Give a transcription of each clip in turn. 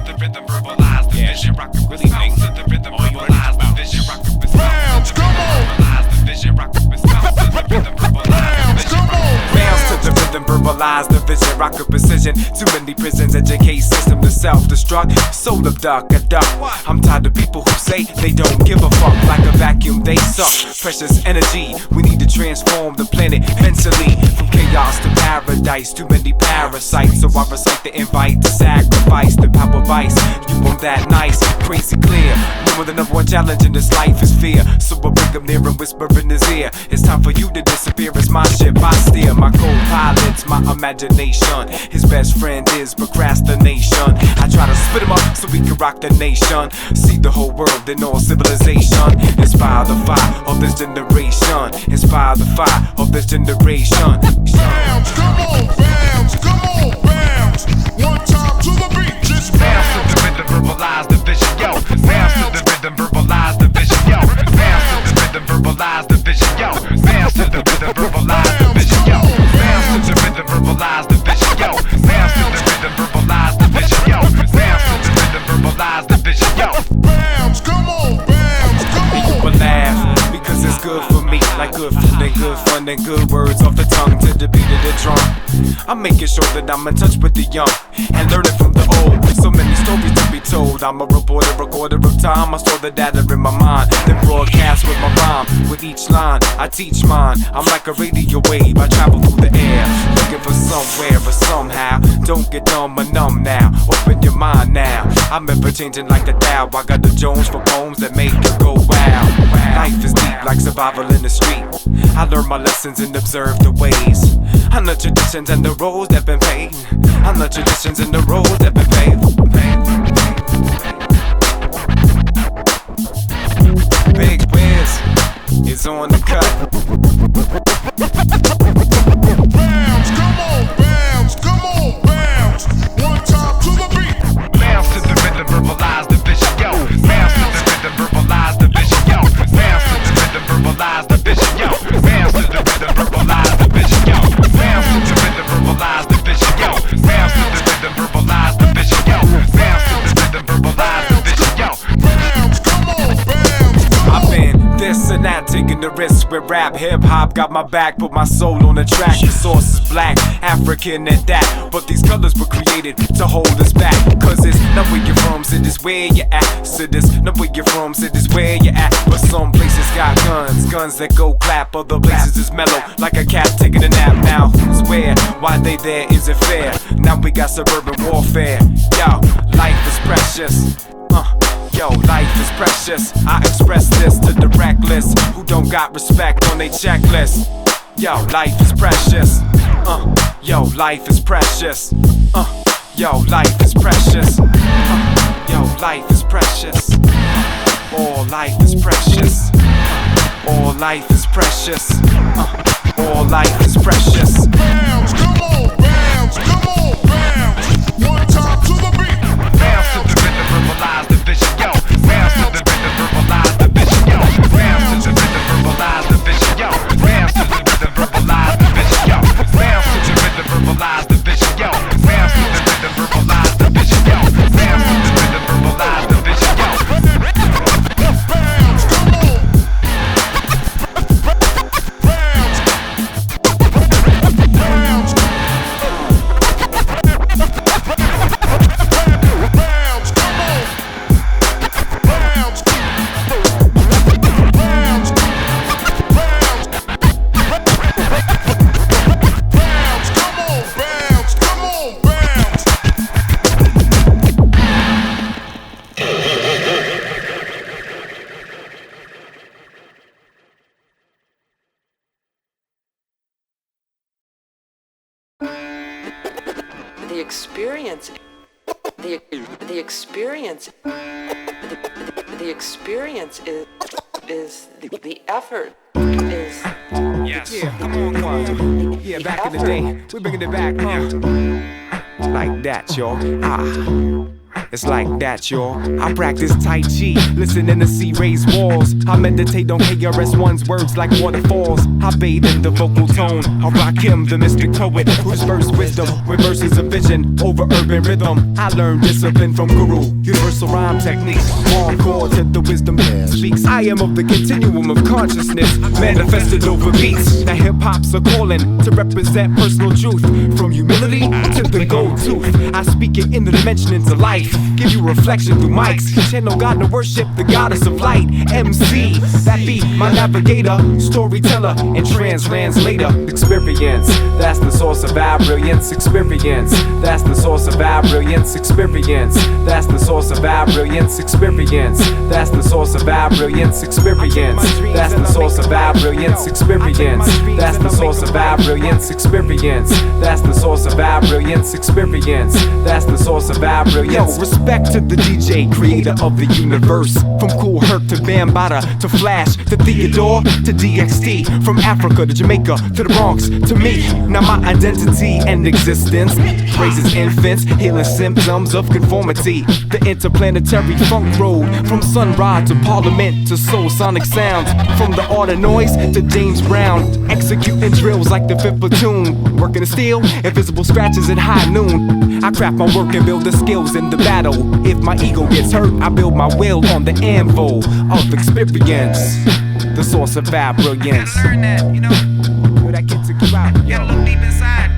to the rhythm, verbalize the vision, rock it with bounce to the rhythm, verbalize the vision, rock it with bounce to the rhythm, verbalize the vision, rock it with bounce to the rhythm, verbalize the vision. Bounce to the rhythm, verbalize the vision, rock with precision. Too many prisons, educate system to self-destruct. Soul of duck, a duck. I'm tired of people who say they don't give a fuck. Like a vacuum, they suck. Precious energy, we need to transform the planet mentally. From chaos to paradise, too many parasites. So I recite the invite to sacrifice the power vice. You want that nice, crazy clear. Remember the number one challenge in this life is fear. So I bring him near and whisper in his ear. It's time for you to disappear. It's my ship, I steer. My co-pilot's my imagination. His best friend is procrastination. I try to spit him up so we can rock the nation. See the whole world in all civilization. Inspire the fire of this generation. Inspire the fire of this generation. Bounce, come on, bounce, come on, bounce. One time to the beat, just bounce to the rhythm, verbalize the vision, yo. Bounce to the rhythm, verbalize the vision, yo. Bounce to the rhythm, verbalize the vision, yo. Bounce to the rhythm, verbalize the vision, yo. Bounce to the rhythm, verbalize the vision, yo. Bounce to the rhythm, verbalize the vision, yo. Bounce to the rhythm, verbalize the vision, yo. Bounce, come on, bounce, come on. People laugh because it's good for me, like good food and good fun and good words off the tongue to the beat of the drum. I'm making sure that I'm in touch with the young and learning from the old. So many stories to be told. I'm a reporter, recorder of time. I store the data in my mind, then broadcast with my rhyme. With each line, I teach mine. I'm like a radio wave. I travel through the air, looking for somewhere or somehow. Don't get dumb or numb now. Open your mind now. I'm ever changing like the Dow. I got the Jones for poems that make you go wow. Life is deep like survival in the street. I learn my lessons and observe the ways. I know traditions and the roles that been paved. I know traditions and the roles that been paved. Big Wiz is on the cut. Bounce, come on, bounce, come on, bounce. One time to the beat. Bounce to the rhythm, verbalize the vision, yo. Bounce to the rhythm, verbalize the vision, yo. Bounce to the rhythm, verbalize the vision, yo. Bounce to the rhythm, verbalize the vision, yo. Bounce to the rhythm, verbalize the vision, yo. Bounce to the rhythm, verbalize the vision, yo. Bounce to the rhythm, verbalize the vision, yo. Bounce, come on, bounce, come on. I've been this and that, taking the risk with rap, hip hop got my back, put my soul on the track. The source is black, African at that, but these colors were created to hold us back. Cause it's not where you're from, so this where you at. So this not where you're from, so this where you at. But some places got guns, guns that go clap. Other places is mellow, like a cat taking a nap. Now who's where? Why they there? Is it fair? Now we got suburban warfare. Yo, life is precious. Yo, life is precious. I express this to the reckless who don't got respect on they checklist. Yo, life is precious. Yo, life is precious. Yo, life is precious. Yo, life is precious. All life is precious. All life is precious. All life is precious. Bounce, come on, bounce, come on, bounce. One time to the beat. Bounce to the rhythm, verbalize the vision, yo. Bounce to the rhythm, verbalize the vision, yo. Bounce to the rhythm, verbalize the vision, yo. Bounce to the rhythm, verbalize the vision, yo. Bounce to the rhythm, verbalize the vision, yo. Bounce to the rhythm, verbalize the vision, yo. Bounce to the rhythm, verbalize the vision, yo. Bounce, come on. Bounce. Bounce. The experience is the effort is Yes. Yeah, come on, come on. Yeah, back in the day, we're bringing it back, like that, y'all. It's like that, y'all. I practice Tai Chi, listening to sea raise walls. I meditate on KRS-One's words like waterfalls. I bathe in the vocal tone. I rock him, the mystic poet, whose verse wisdom with verses of vision over urban rhythm. I learned discipline from Guru, universal rhyme technique. Hardcore to the wisdom speaks. I am of the continuum of consciousness, manifested over beats. Now hip-hop's a calling to represent personal truth, from humility to the gold tooth. I speak it in the dimensions of life, give you reflection through mics. Channel God to worship the goddess of light. MC, that be my navigator, storyteller, and translator. Experience, that's the source of our brilliance. Experience, that's the source of our brilliance. Experience, that's the source of our brilliance. Experience, that's the source of our brilliance. Experience, that's the source of our brilliance. Experience, that's the source of our brilliance. Experience, that's the source of our brilliance. Experience, that's the source of our brilliance. Yo, respect to the DJ, creator of the universe. From Kool Herc to Bambaataa to Flash to Theodore to DXT. From Africa to Jamaica to the Bronx to me. Now my identity and existence raises infants, healing symptoms of conformity. The interplanetary funk road, from Sunrise to Parliament to soul sonic sounds. From the art of noise to James Brown, executing drills like the 5th platoon. Working the steel, invisible scratches at high noon. I craft my work and build the skills in the battle. If my ego gets hurt, I build my will on the anvil of experience. The source of our brilliance. Gotta learn that, you know. Yo, that kid took you out. Gotta look deep inside.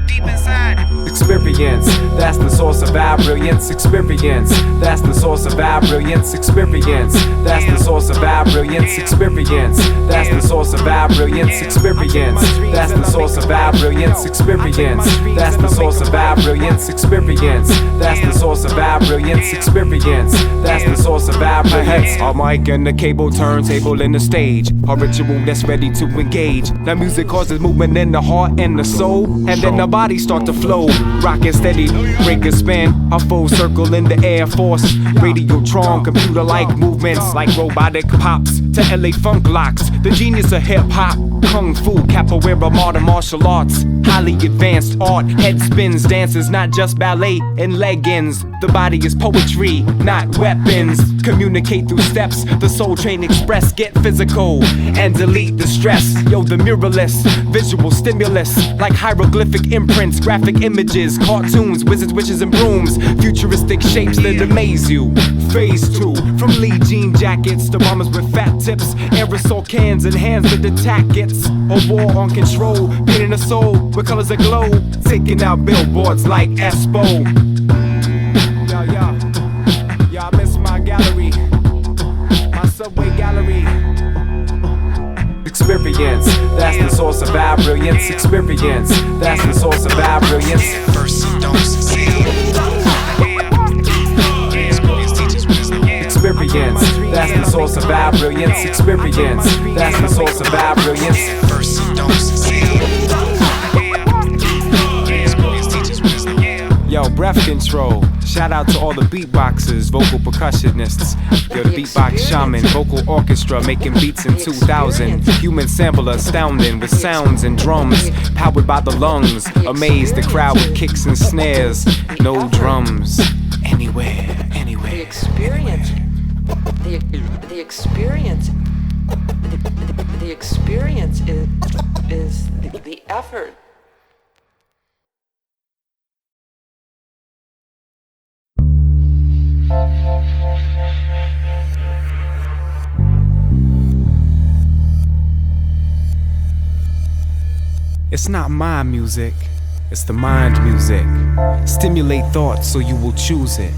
Deep inside. Experience, that's the source of our brilliance. Experience, that's the source of our brilliance. Experience, that's the source of our brilliance. Experience, that's the source of our brilliance. Experience, that's the source of our brilliance. Experience, that's the source of our brilliance. Experience, that's the source of our brilliance. Experience, that's the source of our brilliance. Our mic and the cable turntable in the stage, a ritual that's ready to engage. Now music causes movement in the heart and the soul, and then the body start to flow. Rockin' steady, break a spin, a full circle in the Air Force. Radiotron, computer-like movements like robotic pops to LA funk locks. The genius of hip-hop, kung fu, capoeira, modern martial arts. Highly advanced art, head spins, dances, not just ballet and leggings. The body is poetry, not weapons. Communicate through steps, the soul train express. Get physical and delete the stress. Yo, the muralist, visual stimulus like hieroglyphic imprints, graphic images, cartoons, wizards, witches, and brooms. Futuristic shapes that amaze you. Phase 2, from Lee jean jackets to bombers with fat tips, aerosol cans and hands that attack it. A war on control, painting a soul with colors that glow, taking out billboards like Espo. Yo, I miss my gallery, my subway gallery. Experience, that's the source of our brilliance. Experience, that's the source of our brilliance. First you don't succeed. Experience, that's the source of our brilliance. Experience, that's the source of our brilliance. First you don't succeed. Yo, breath control. Shout out to all the beatboxers, vocal percussionists. Yo, the beatbox shaman, vocal orchestra making beats in 2000. Human sampler astounding with sounds and drums, powered by the lungs. Amazed the crowd with kicks and snares. No drums anywhere, anywhere. The experience. The experience. The experience is the effort. It's not my music, it's the mind music. Stimulate thoughts so you will choose it.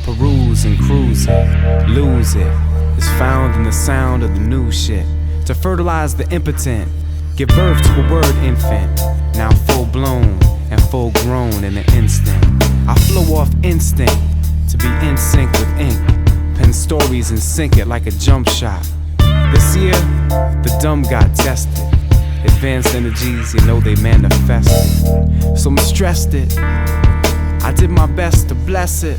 Peruse and cruise it, lose it. It's found in the sound of the new shit. To fertilize the impotent, give birth to a word infant. Now full blown and full grown in an instant. I flow off instinct to be in sync with ink. Pen stories and sync it like a jump shot. This year, the dumb got tested. Advanced energies, you know they manifested. So I'm stressed it. I did my best to bless it.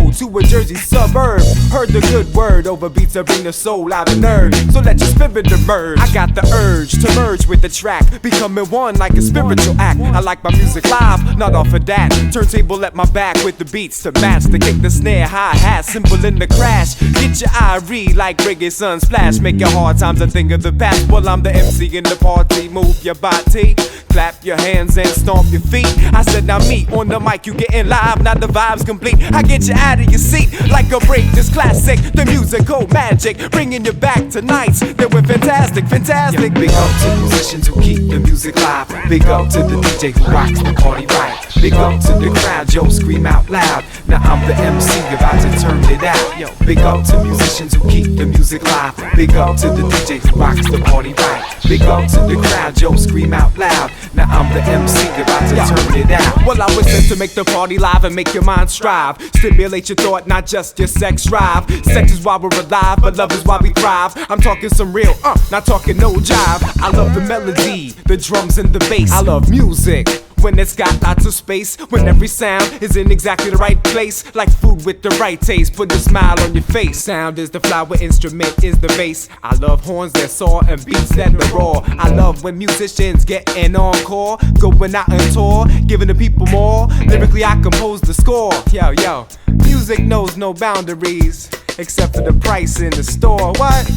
road to a Jersey suburb. Heard the good word over beats to bring the soul out of nerd. So let your spirit emerge. I got the urge to merge with the track, becoming one like a spiritual act. I like my music live, not off of that. Turntable at my back with the beats to match. The kick, the snare, hi-hat, simple in the crash. Get your eye read like reggae sun splash. Make your hard times a thing of the past. Well, I'm the MC in the party. Move your body, clap your hands and stomp your feet. I said now me on the mic, you getting live, now the vibe's complete. I get you out of your seat like a break. This classic, the musical magic, bringing you back to nights that were fantastic, fantastic. Big up to musicians who keep the music live. Big up to the DJ who rocks the party right. Big up to the crowd, yo, scream out loud. Now I'm the MC about to turn it out. Yo, big up to musicians who keep the music live. Big up to the DJ who rocks the party right. Big up to the crowd, yo, scream out loud. Now I'm the MC about to turn it out. Well, I was sent to make the party live and make your mind strive. Stimulate your thought, not just your sex drive. Sex is why we're alive, but love is why we thrive. I'm talking some real, not talking no jive. I love the melody, the drums and the bass. I love music when it's got lots of space, when every sound is in exactly the right place, like food with the right taste, put a smile on your face. Sound is the flower, instrument is the bass. I love horns that saw and beats that are raw. I love when musicians get an encore, going out on tour, giving the people more. Lyrically I compose the score. Yo, music knows no boundaries, except for the price in the store. What?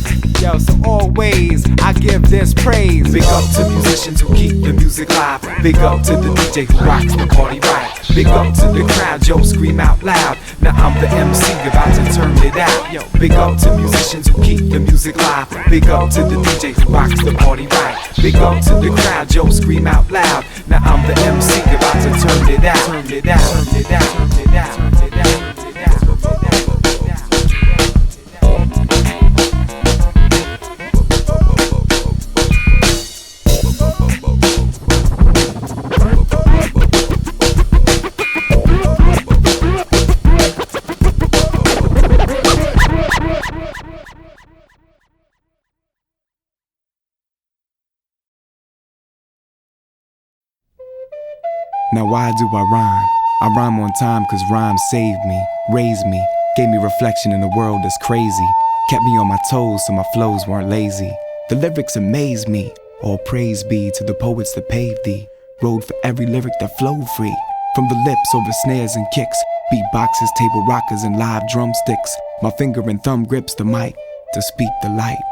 Yo, so always I give this praise. Big up to musicians who keep the music live. Big up to the DJ who rocks the party right. Big up to the crowd, yo, scream out loud. Now I'm the MC about to turn it out. Yo, big up to musicians who keep the music live. Big up to the DJ who rocks the party right. Big up to the crowd, yo, scream out loud. Now I'm the MC about to turn it out. Turn it out, turn it out, turn it out, turn it out. Now why do I rhyme? I rhyme on time cause rhyme saved me, raised me, gave me reflection in a world that's crazy, kept me on my toes so my flows weren't lazy. The lyrics amaze me, all praise be to the poets that paved thee, rode for every lyric that flowed free, from the lips over snares and kicks, beatboxes, table rockers and live drumsticks. My finger and thumb grips the mic to speak the light.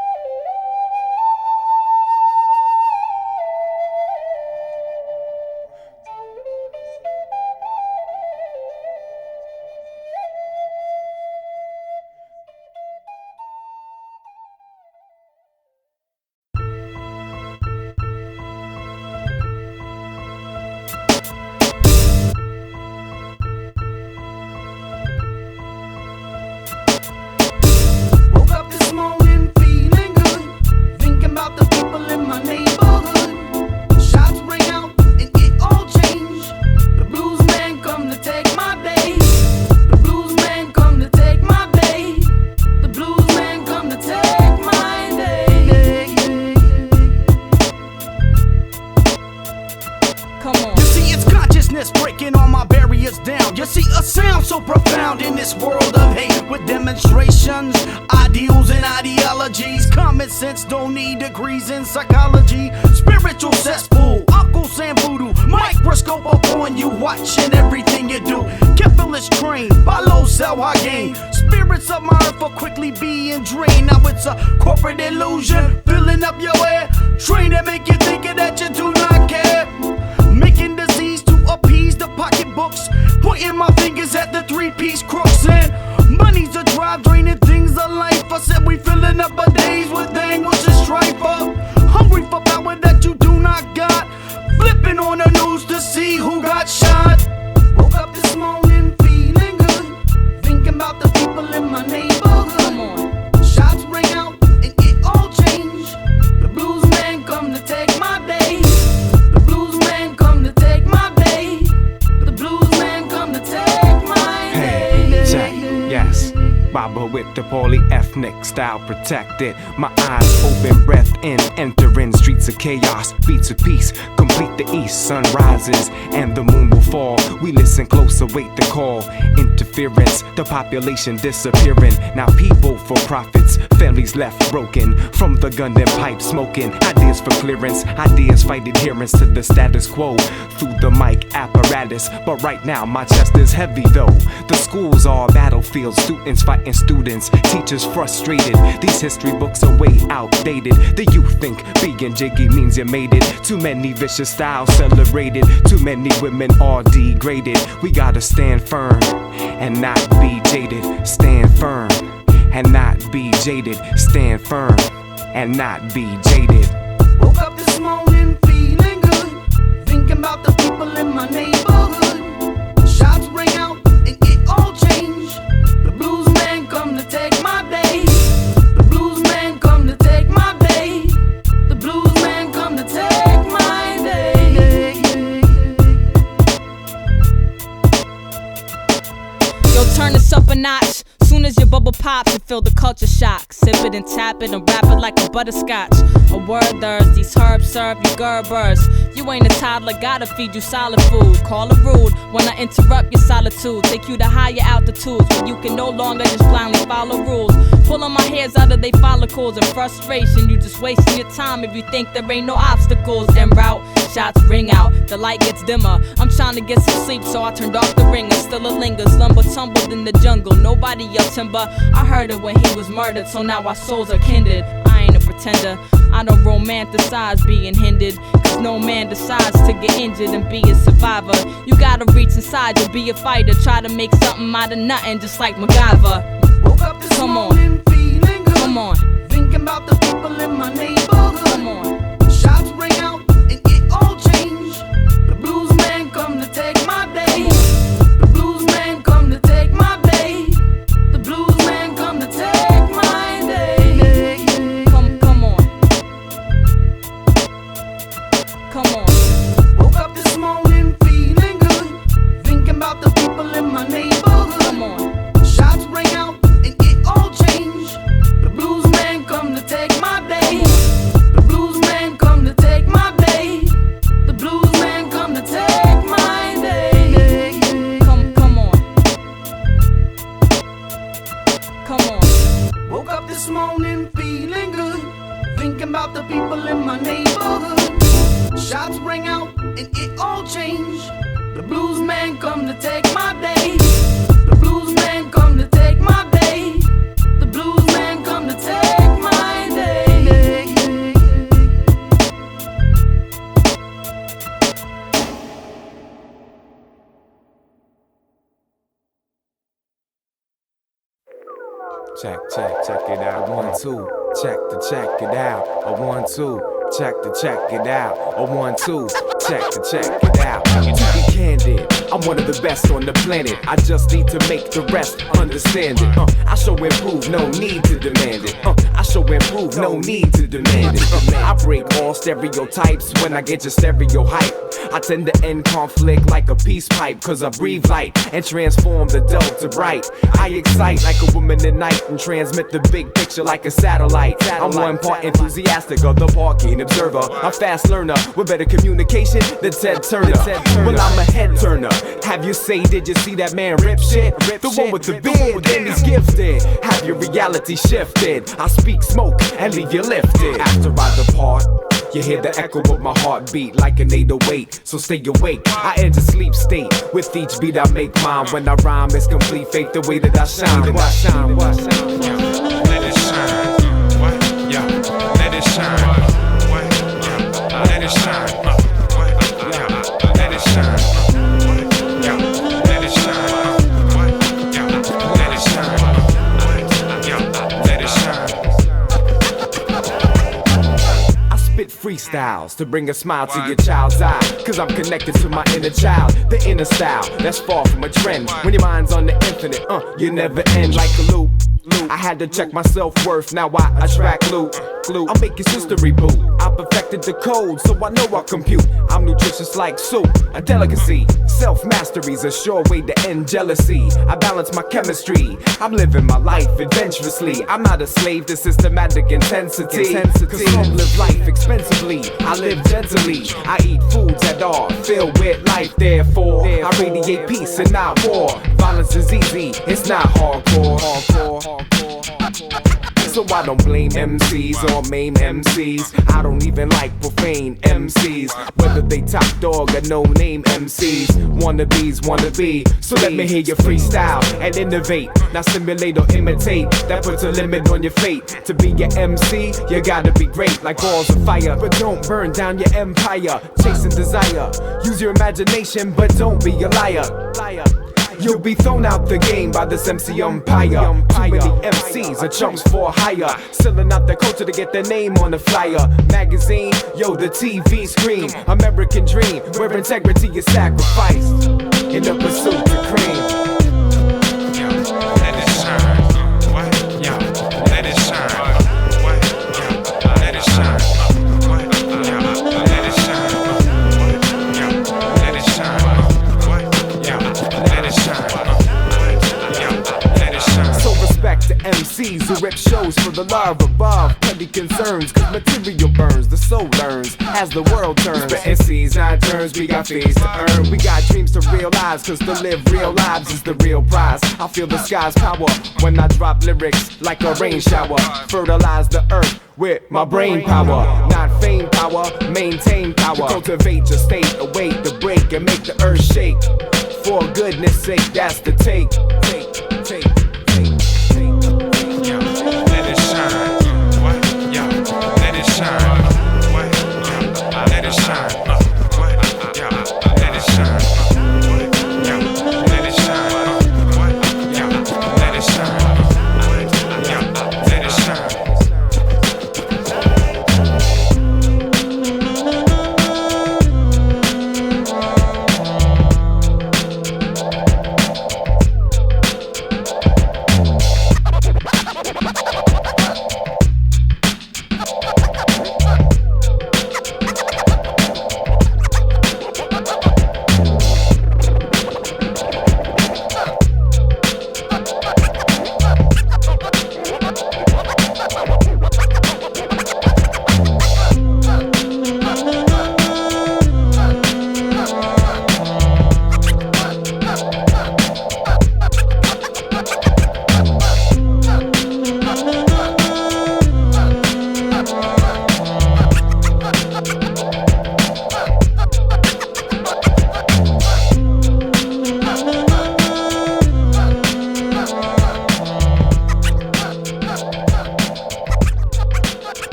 Don't need degrees in psychology. Spiritual cesspool, uncles and voodoo. Microscope upon you, watching everything you do. Capitalist trained by low sell high gain. Spirits of my earth will quickly being drained. Now it's a corporate illusion, filling up your air. Train to make you think that you do not care. Making disease to appease the pocketbooks. Pointing my fingers at the three-piece crooks. And money's a drive, draining things of life. I said we filling up our days with dang what's a striper. Hungry for power that you do not got. Flipping on the news to see who got shot. Woke up this morning feeling good, thinking about the people in my neighborhood. Come on. Shots ring out and it all changed. The blues man come to take my day. The blues man come to take my day. The blues man come to take my day. Hey, Jack. the polyethnic style protected. My eyes open, breath in, entering streets of chaos. Beats of peace, complete the east. Sun rises and the moon will fall. We listen close, await the call. Interference, the population disappearing. Now people for profits, families left broken. From the gun and pipe smoking. Ideas for clearance, ideas fight adherence to the status quo. Through the mic apparatus, but right now my chest is heavy though. The schools are battlefields, students fighting students, teachers frustrated. These history books are way outdated. The youth think being jiggy means you made it. Too many vicious styles celebrated. Too many women are degraded. We gotta stand firm and not be jaded. Stand firm and not be jaded. Stand firm and not be jaded. Woke up this morning feeling good, thinking about the people in my neighborhood. Shots ring out and it all changed. The blues man come to take my day. The blues man come to take my day. The blues man come to take my day. Yo, turn this up a notch. Soon as your bubble pops, you feel the culture shock. Sip it and tap it and wrap it like a butterscotch. A word there's these herbs serve you Gerbers. You ain't a toddler, gotta feed you solid food. Call it rude when I interrupt your solitude. Take you to higher altitudes where you can no longer just blindly follow rules. Pulling my hairs out of they follicles in frustration. You just wasting your time if you think there ain't no obstacles. En route, shots ring out, the light gets dimmer. I'm trying to get some sleep, so I turned off the ringer. Still it lingers, lumber tumbled in the jungle. Nobody yelled timber. I heard it when he was murdered, so now our souls are kindred. I ain't a pretender, I don't romanticize being hindered. Cause no man decides to get injured and be a survivor. You gotta reach inside to be a fighter. Try to make something out of nothing, just like MacGyver. Woke up this morning feeling good. Come on. Thinking about the people in my neighborhood. Come on. Shots ring out and it all changed. The blues man come to take my day. The blues man come to take my day. The blues man come to take my day. Come on. Come on. Woke up this morning feeling good. Thinking about the people in my neighborhood. Come on. Shots ring out and it all changed. The blues man come to take my day. The blues man come to take my day. The blues man come to take my day. Come on. Come on. Woke up this morning feeling good. Thinking about the people in my neighborhood. Shots ring out and it all changed. The blues man come to take my day. The blues man come to take my day. The blues man come to take my day. Check it out. 1, 2. Check it out. A 1, 2. Check it out. A 1, 2. Check it out. To be candid, I'm one of the best on the planet. I just need to make the rest understand it. I show improve, no need to demand it. I show improve, no need to demand it. I break all stereotypes when I get your stereo hype. I tend to end conflict like a peace pipe, cause I breathe light and transform the dull to bright. I excite like a woman at night and transmit the big picture like a satellite. I'm one part enthusiastic, other part keen observer. I'm fast learner with better communication than Ted Turner. Well, I'm a head turner. Have you say, did you see that man rip shit? The one with the beard, and he's gifted. Have your reality shifted? I speak smoke and leave you lifted. After I depart, you hear the echo of my heartbeat like an 808, so stay awake. I enter sleep state. With each beat I make mine. When I rhyme, it's complete fake the way that I shine. Let it shine. What? Yeah. Let it shine. What? Yeah. Let it shine. What? Yeah. Let it shine. What? Yeah. Let it shine. What? Yeah. Let it shine. What? Yeah. Let it shine. I spit freestyles to bring a smile to your child's eye, cause I'm connected to my inner child, the inner style that's far from a trend. When your mind's on the infinite, you never end like a loop. I had to check my self-worth, now I attract loot. black glue. I'll make your sister reboot. I perfected the code, so I know I'll compute. I'm nutritious like soup, a delicacy. Self-mastery's a sure way to end jealousy. I balance my chemistry. I'm living my life adventurously. I'm not a slave to systematic intensity. Cause some live life expensively. I live gently. I eat foods that are filled with life. Therefore, I radiate peace and not war. Violence is easy, it's not hardcore. So I don't blame MCs or maim MCs. I don't even like profane MCs, whether they top dog or no name MCs. Wannabes wanna be, so let me hear you freestyle and innovate. Not simulate or imitate, that puts a limit on your fate. To be your MC, you gotta be great like balls of fire, but don't burn down your empire. Chasing desire, use your imagination, but don't be a liar. You'll be thrown out the game by this MC umpire. Too many MCs are chumps for hire, selling out their culture to get their name on the flyer. Magazine, yo, the TV screen. American dream, where integrity is sacrificed in the pursuit to cream. Let it shine. What? Yo, let it shine. What? Yo, let it shine. What? Yo, let it shine. What? Yo, let it shine. What? Yo, let it shine. Yo, let it shine. So respect to MCs who rip shows for the love above. Petty concerns, cause material burns, the soul learns as the world turns. Spitting C's, 9 turns, we got fees to earn. We got dreams to realize, cause to live real lives is the real prize. I feel the sky's power when I drop lyrics like a rain shower. Fertilize the earth with my brain power. Not fame power, maintain power. Cultivate your state, await the break and make the earth shake. For goodness sake, that's the take. Yo, let it shine. What? Yo, let it shine. What? Yo, let it shine. What? Yo, let it shine. What? Yo, let it shine. What? Yo, let it shine. What? Yo, let it shine.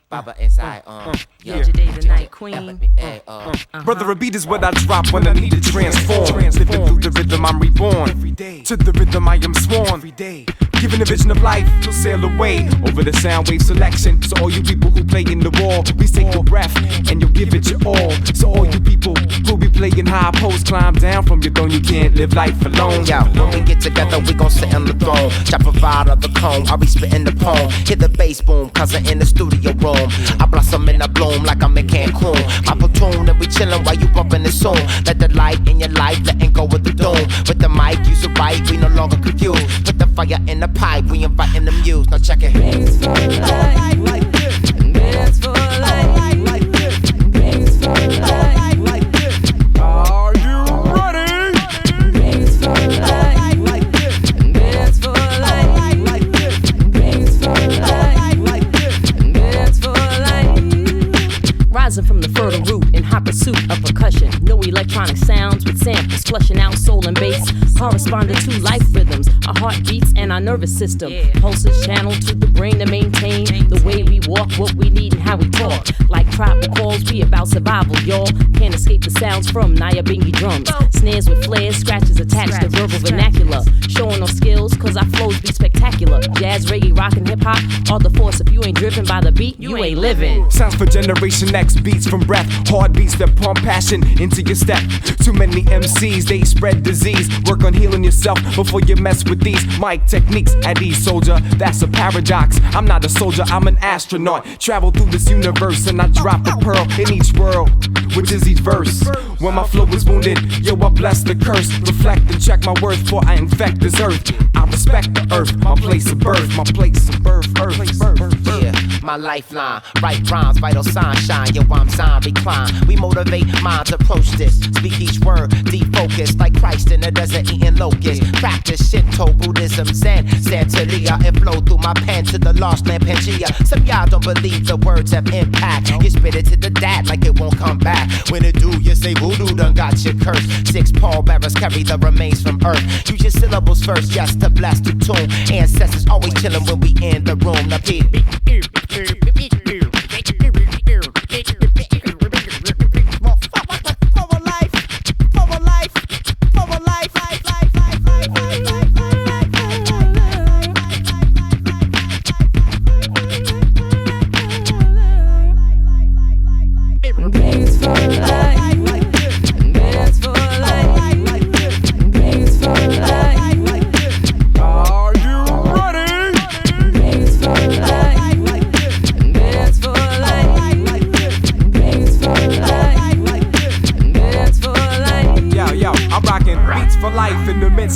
Baba inside, Yejide the night queen. Brother, a beat is what I drop when I need to transform. Living through the rhythm, I'm reborn. To the rhythm, I am sworn. Given a vision of life, you'll sail away over the sound wave selection. So all you people who play in the wall, please take your breath and you'll give it your all. So all you people who be playing high post, climb down from your throne. You can't live life alone. Yo, when we get together, we gon' sit on the throne. Chop a vibe of the cone, I'll be spitting the poem. Hit the bass boom, cause I'm in the studio room. I blossom and I bloom like I'm in Cancun. My platoon and we chillin' while you bumpin' the song. Let the light in your life, letting go with the doom. With the mic, use it right, we no longer confused. Put the fire in the pipe, we inviting the muse. Now check it. Beats for life, like this. Beats for life, like this. Beats for life, like this. Are you ready? Beats for life, like this. Beats for life, like this. Beats for life, like this. Beats for life. Rising from the fertile root in hot pursuit of percussion. No electric electronic sounds with samples, flushing out soul and bass, corresponding to life rhythms, our heartbeats and our nervous system. Pulses channeled to the brain to maintain the way we walk, what we need, and how we talk. Like tribal calls, we about survival, y'all. Can't escape the sounds from Nyabingi drums. Snares with flares, scratches attached to verbal vernacular. Showing no skills, cause our flows be spectacular. Jazz, reggae, rock, and hip hop are the force. If you ain't driven by the beat, you ain't living. Sounds for Generation X, beats from breath, hard beats that pump passion into your step. Too many MCs, they spread disease. Work on healing yourself before you mess with these mic techniques at ease, soldier. That's a paradox. I'm not a soldier, I'm an astronaut. Travel through this universe and I drop a pearl in each world, which is each verse. When my flow is wounded, yo, I bless the curse. Reflect and check my worth before I infect this earth. I respect the earth, my place of birth, my place of birth, earth. Yeah, my lifeline, write rhymes, vital sign shine. Yo, I'm zombie climb. We motivate minds, approach this. Speak each word, defocus like Christ in the desert eating locusts. Practice Shinto, Buddhism, Zen, Santeria. It flow through my pen to the lost land Pangea. Some y'all don't believe the words have impact. You spit it to the dad like it won't come back. When it do, you say voodoo done got you cursed. 6 pallbearers carry the remains from earth. Use your syllables first just to bless the tune. Ancestors always chillin' when we in the room. Now peep.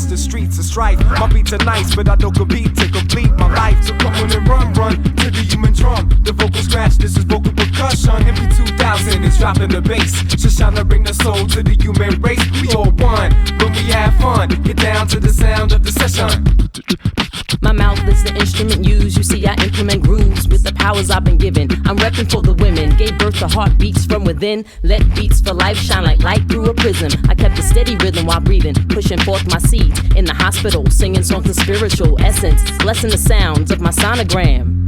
The streets of strife. My beats are nice, but I don't compete to complete my life. So come on and run to the human drum. The vocal scratch, this is vocal percussion. MB2000 is dropping the bass. Shoshana bring the soul to the human race. We all one when we have fun. Get down to the sound of the session. My mouth is the instrument used. You see, I implement grooves with the powers I've been given. I'm repping for the women. Gave birth to heartbeats from within. Let beats for life shine like light through a prism. I kept a steady rhythm while breathing, pushing forth my seeds in the hospital, singing songs of spiritual essence, blessing the sounds of my sonogram.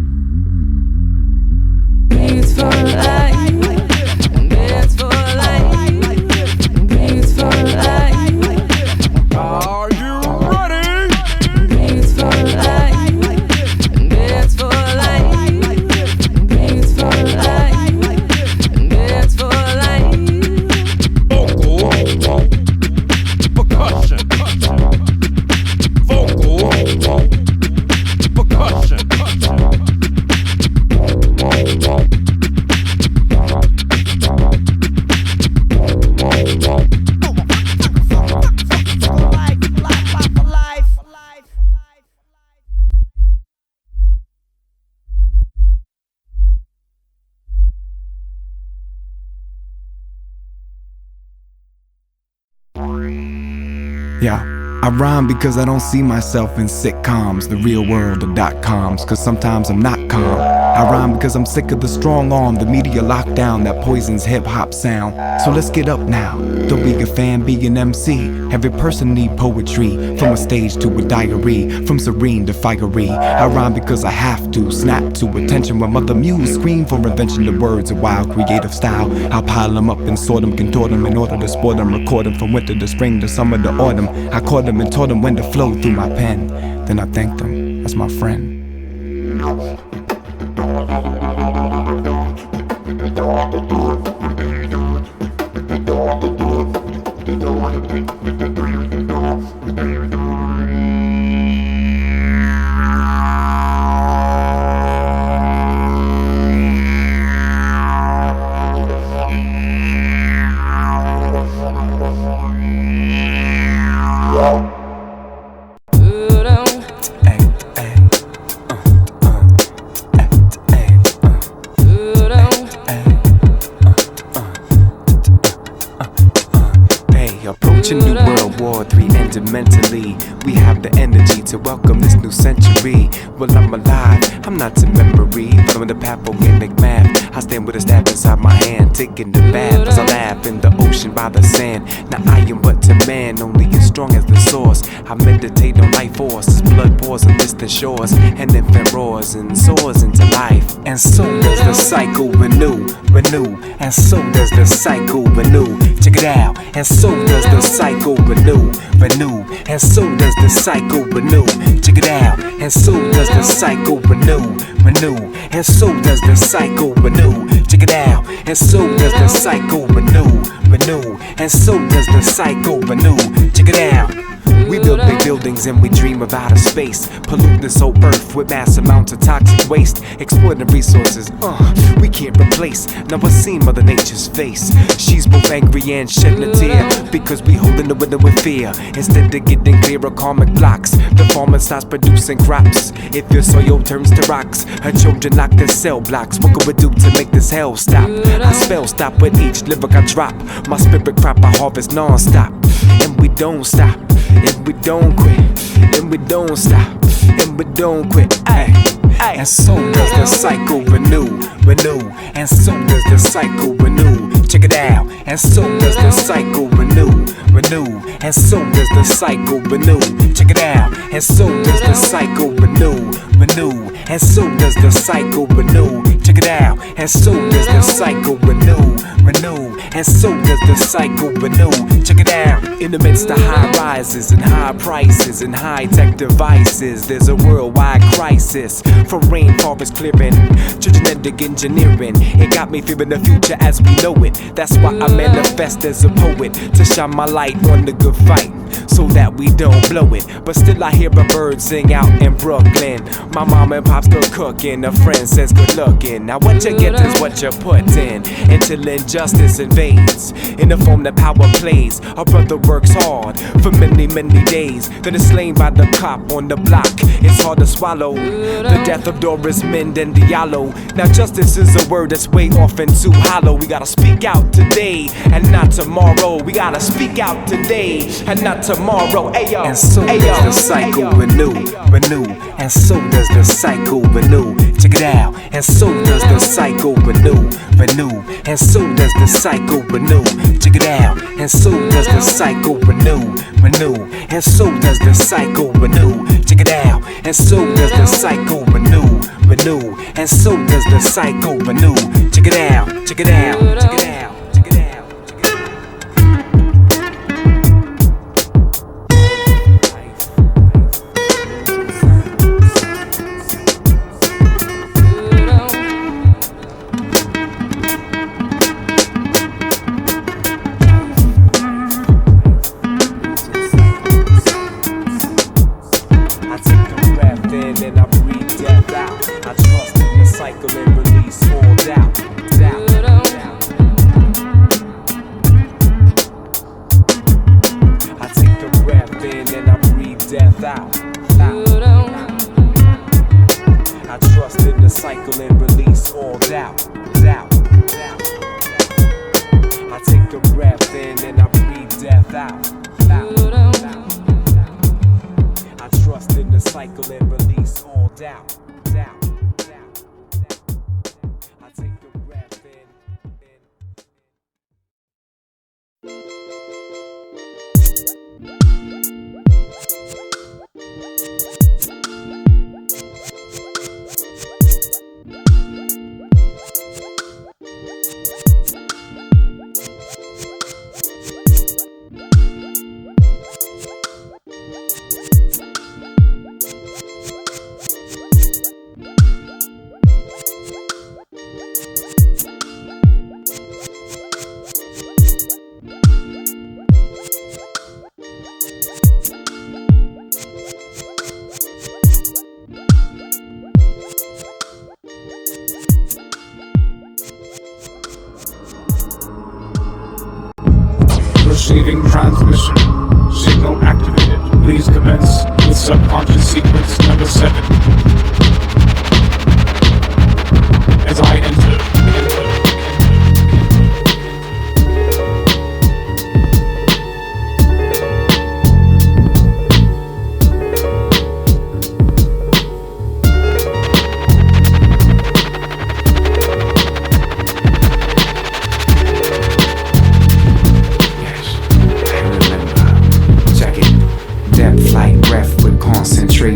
Beats for life. Beats for life. Beats for life. Are you ready? Beats for life. Beats for life. Beats for life. Beats for life. Vocal, percussion, vocal, percussion. Yeah, I rhyme because I don't see myself in sitcoms, the real world or .coms, cause sometimes I'm not calm. I rhyme because I'm sick of the strong arm, the media lockdown that poisons hip-hop sound. So let's get up now, don't be a fan, be an MC. Every person need poetry, from a stage to a diary, from serene to fiery. I rhyme because I have to, snap to attention when Mother Muse scream for invention of words, a wild creative style. I'll pile them up and sort them, contort them in order to sport them, record them from winter to spring to summer to autumn. I caught them and taught them when to flow through my pen. Then I thanked them as my friend. Approaching New World War III, mentally we have the energy to welcome this new century. Well, I'm alive, I'm not to memory. Following the pathogenic math, I stand with a stab inside my hand, taking the bath as I laugh in the ocean by the sand. Now I am but a man, only as strong as the source. I meditate on life force, as blood pours on distant shores. An infant roars and soars into life. And so does the cycle renew, and so does the cycle renew. Check it out. And so does the cycle renew, and so does the cycle renew. Check it out. And so does the cycle renew, and so does the cycle renew. Check it out. And so does the cycle renew, and so does the cycle renew. Check it out. We build big buildings and we dream of outer space. Pollute this whole earth with mass amounts of toxic waste. Exploiting resources, we can't replace. Now I see Mother Nature's face. She's both angry and shedding a tear, because we holding the window with fear. Instead of getting clearer karmic blocks, the farmer starts producing crops. If your soil turns to rocks, her children lock their cell blocks. What can we do to make this hell stop? I spell stop with each lyric I drop. My spirit crop I harvest non-stop. And we don't stop, and we don't quit, and we don't stop, and we don't quit. Ay. And so does the cycle renew, and so does the cycle renew. Check it out. And so does the cycle renew, and so does the cycle renew. Check it out. And so does the cycle renew, and so does the cycle renew. Check it out. And so does the cycle renew, and so does the cycle renew. Check it out. In the midst of high rises and high prices and high-tech devices, there's a worldwide crisis for rainforest clearing, genetic engineering. It got me fearing the future as we know it. That's why I manifest as a poet, to shine my light on the good fight, so that we don't blow it. But still I hear a bird sing out in Brooklyn. My mom and pop's still cooking, a friend says good looking. Now what you get is what you put in, until injustice invades in the form that power plays. A brother works hard for many, many days, then is slain by the cop on the block. It's hard to swallow the death of Doris Mend and Diallo. Now justice is a word that's way off and too hollow. We gotta speak out today and not tomorrow. We gotta speak out today and not tomorrow. Ayo. And so does the cycle renew, and so does the cycle renew. Check it out. And so does the cycle renew, and so does the cycle renew. Check it out. And so does the cycle renew, and so does the cycle renew. Check it out. And so does the cycle renew, and so does the cycle renew. Check it out. Check it out. Check it out. Receiving transmission. Signal activated. Please commence with subconscious sequence number 7. As I enter.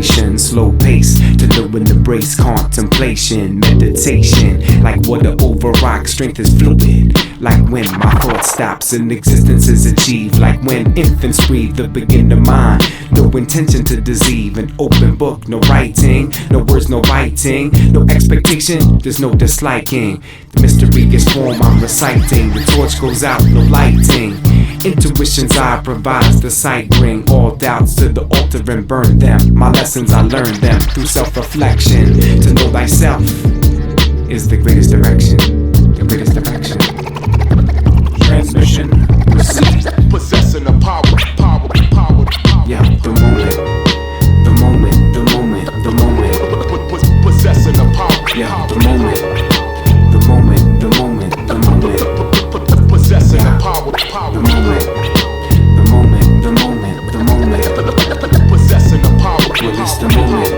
vibration, slow pace to know when to brace, contemplation, meditation, like water over rock, strength is fluid, like when my thought stops and existence is achieved, like when infants breathe the beginning mind, no intention to deceive, an open book, no writing, no words, no biting, no expectation, there's no disliking, the mystery is form I'm reciting, the torch goes out, no lighting, intuition's eye provides the sight, bring all doubts to the altar and burn them, my lessons I learned them through self-reflection, to know thyself is the greatest direction, the greatest direction. Transmission, receive, Possessing the power. yeah, the moment, the moment, the moment, the moment, Possessing the power. yeah, the moment, the moment, the moment, the moment, Possessing the power. the moment, the moment, the moment, the moment, Possessing the power. well it's the moment,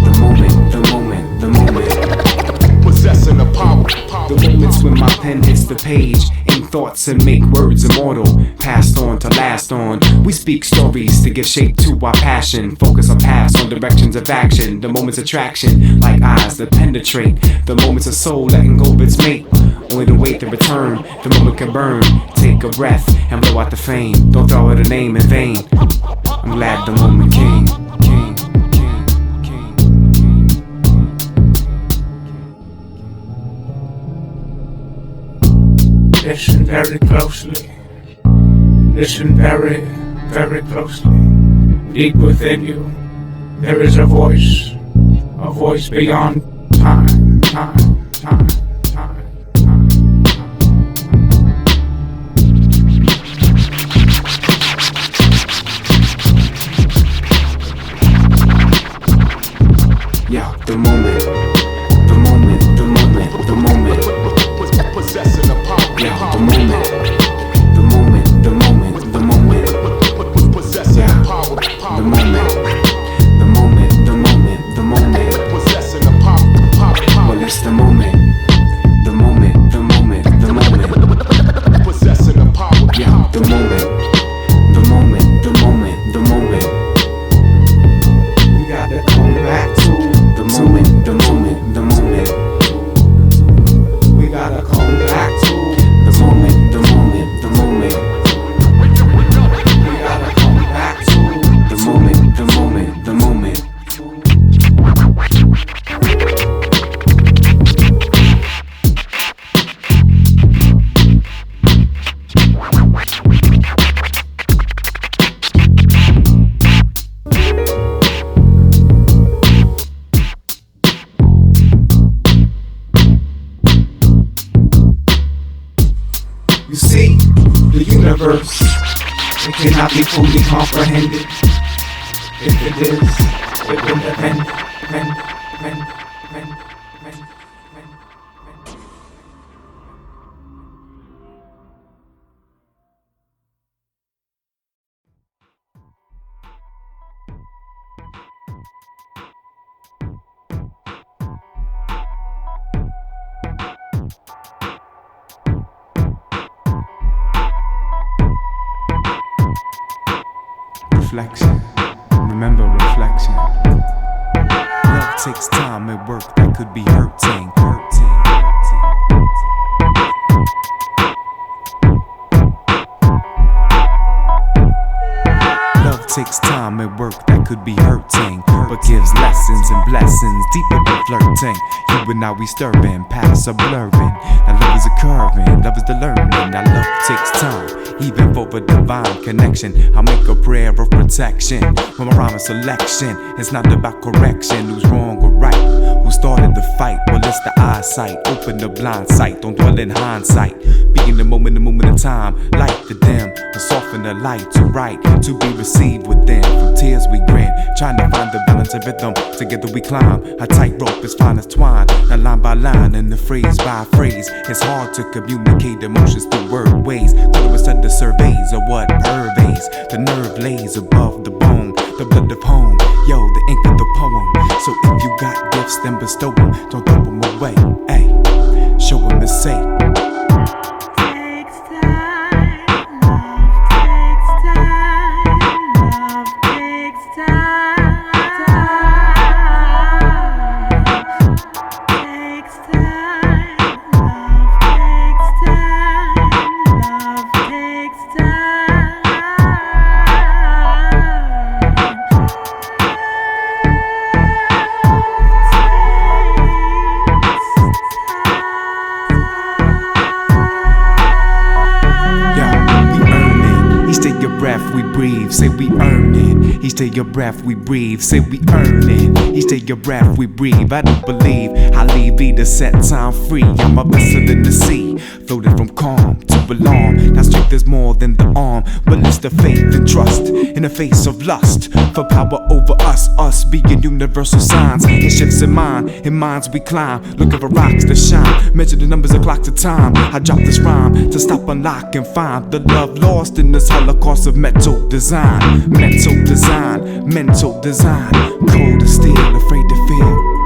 the moment, the moment, the moment, Possessing the power. the moments when my pen hits the page, aim thoughts and make words immortal, passed on to last on, we speak stories to give shape to our passion, focus our paths on directions of action, the moment's attraction, like eyes that penetrate, the moments of soul letting go of its mate, only to wait to return, the moment can burn, take a breath and blow out the fame, don't throw out a name in vain, I'm glad the moment came. Listen very closely. Listen very, very closely. Deep within you, there is a voice beyond time, time, time, time, time. Yeah, the moment, the moment, the moment, the moment. Possessing the power. Yeah, the moment, the moment, the moment, the moment, Possessing the power. the moment, the moment, the moment, the moment, Possessing the power. well it's the moment, the moment, the moment, the moment, Possessing the power. yeah, the moment, the moment, the moment, the moment, we gotta come back to the moment, the moment, the moment, we gotta come back to the moment, the moment, the moment, we gotta come back to the moment, the moment, the moment. You see, the universe, it cannot be fully comprehended. If it is, it will depend. Reflection, remember reflection. Love takes time and work that could be hurting. Love takes time and work that could be hurting, but gives lessons and blessings deeper than flirting. You and I, we stirring, paths are blurring. Now love is a curving, love is the learning. Now love takes time, even for a divine connection. I make a prayer of protection when my rhyme is selection. It's not about correction, who's wrong or right, who started the fight. Well, it's the eyesight, open the blind sight, don't dwell in hindsight. Be in the moment of time, light the dim, or soften the light to right, to be received within. From tears we grin, trying to find the balance of rhythm. Together we climb, a tightrope is fine as twine. Now line by line and the phrase by phrase, it's hard to communicate emotions through word ways. Could have said the surveys or what pervades. The nerve lays above the bone, the blood of home, yo, the ink of the poem. So if you got gifts, then bestow them, don't throw them away. Ay, show them and say. believe. Say we earning. Each day your breath we breathe. Say we earning. Each day your breath we breathe. I don't believe I leave be to set time free. I'm a vessel in the sea, floating from calm to alarm. Now strength is more than the arm, but it's the faith and trust in the face of lust for power over us. Us being universal signs. It shifts in mind, in minds we climb, looking for rocks to shine. Measure the numbers of clocks of time. I drop this rhyme to stop, unlock, and find the love lost in this holocaust of mental design. Mental design, mental design. Cold as steel, afraid to feel.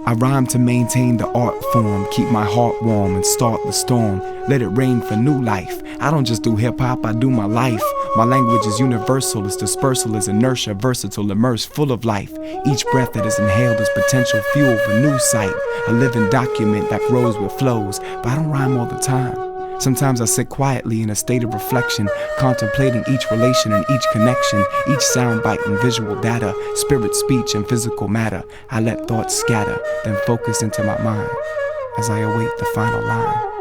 I rhyme to maintain the art form, keep my heart warm and start the storm. Let it rain for new life. I don't just do hip-hop, I do my life. My language is universal, its dispersal is inertia, versatile, immersed, full of life. Each breath that is inhaled is potential fuel for new sight. A living document that grows with flows, but I don't rhyme all the time. Sometimes I sit quietly in a state of reflection, contemplating each relation and each connection, each soundbite and visual data, spirit, speech, and physical matter. I let thoughts scatter, then focus into my mind as I await the final line.